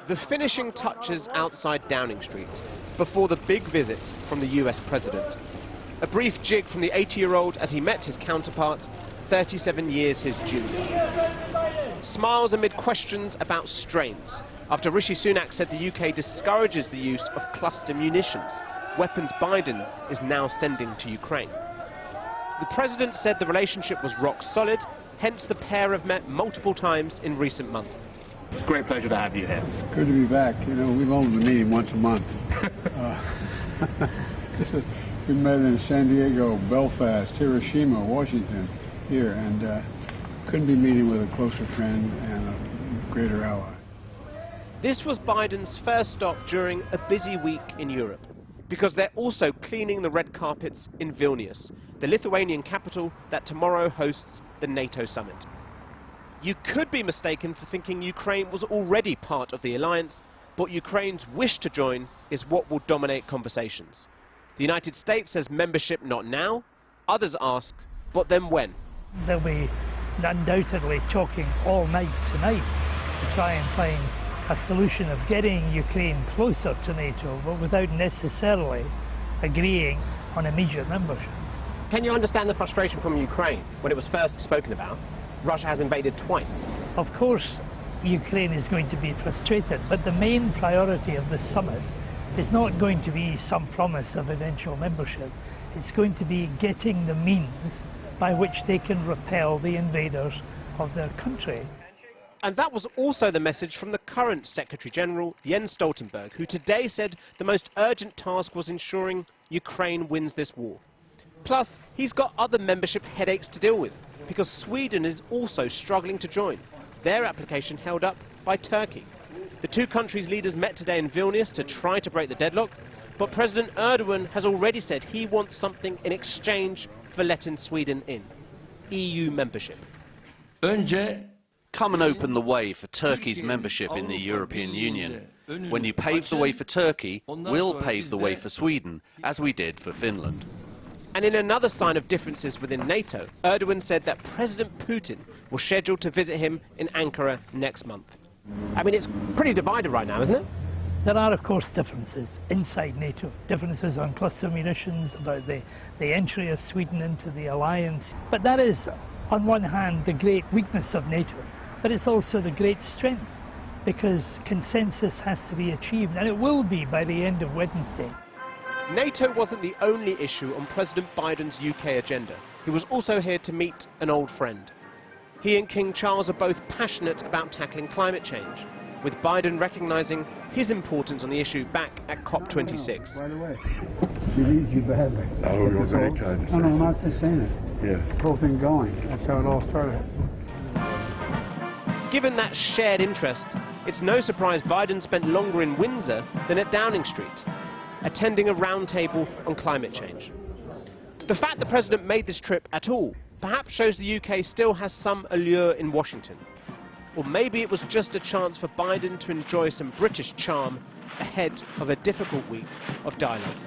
The finishing touches outside Downing Street before the big visit from the US president. A brief jig from the 80-year-old as he met his counterpart, 37 years his junior. Smiles amid questions about strains after Rishi Sunak said the UK discourages the use of cluster munitions, weapons Biden is now sending to Ukraine. The president said the relationship was rock solid, hence the pair have met multiple times in recent months. It's a great pleasure to have you here. It's good to be back. You know, we've only been meeting once a month. We met in San Diego, Belfast, Hiroshima, Washington, here, and couldn't be meeting with a closer friend and a greater ally. This was Biden's first stop during a busy week in Europe, because they're also cleaning the red carpets in Vilnius, the Lithuanian capital that tomorrow hosts the NATO summit. You could be mistaken for thinking Ukraine was already part of the alliance, but Ukraine's wish to join is what will dominate conversations. The United States says membership not now. Others ask, but then when? They'll be undoubtedly talking all night tonight to try and find a solution of getting Ukraine closer to NATO, but without necessarily agreeing on immediate membership. Can you understand the frustration from Ukraine when it was first spoken about? Russia has invaded twice. Of course, Ukraine is going to be frustrated, but the main priority of this summit is not going to be some promise of eventual membership. It's going to be getting the means by which they can repel the invaders of their country. And that was also the message from the current Secretary-General, Jens Stoltenberg, who today said the most urgent task was ensuring Ukraine wins this war. Plus, he's got other membership headaches to deal with, because Sweden is also struggling to join, their application held up by Turkey. The two countries' leaders met today in Vilnius to try to break the deadlock, but President Erdogan has already said he wants something in exchange for letting Sweden in: EU membership. Come and open the way for Turkey's membership in the European Union. When you pave the way for Turkey, we'll pave the way for Sweden, as we did for Finland. And in another sign of differences within NATO, Erdogan said that President Putin was scheduled to visit him in Ankara next month. I mean, it's pretty divided right now, isn't it? There are, of course, differences inside NATO, differences on cluster munitions, about the entry of Sweden into the alliance. But that is, on one hand, the great weakness of NATO, but it's also the great strength, because consensus has to be achieved, and it will be by the end of Wednesday. NATO wasn't the only issue on President Biden's UK agenda. He was also here to meet an old friend. He and King Charles are both passionate about tackling climate change, with Biden recognising his importance on the issue back at COP26. By the way, she needs you badly. Oh, you're very kind to say. No, I'm not just saying it. Yeah. The whole thing going. That's how it all started. Given that shared interest, it's no surprise Biden spent longer in Windsor than at Downing Street, attending a roundtable on climate change. The fact the president made this trip at all perhaps shows the UK still has some allure in Washington. Or maybe it was just a chance for Biden to enjoy some British charm ahead of a difficult week of dialogue.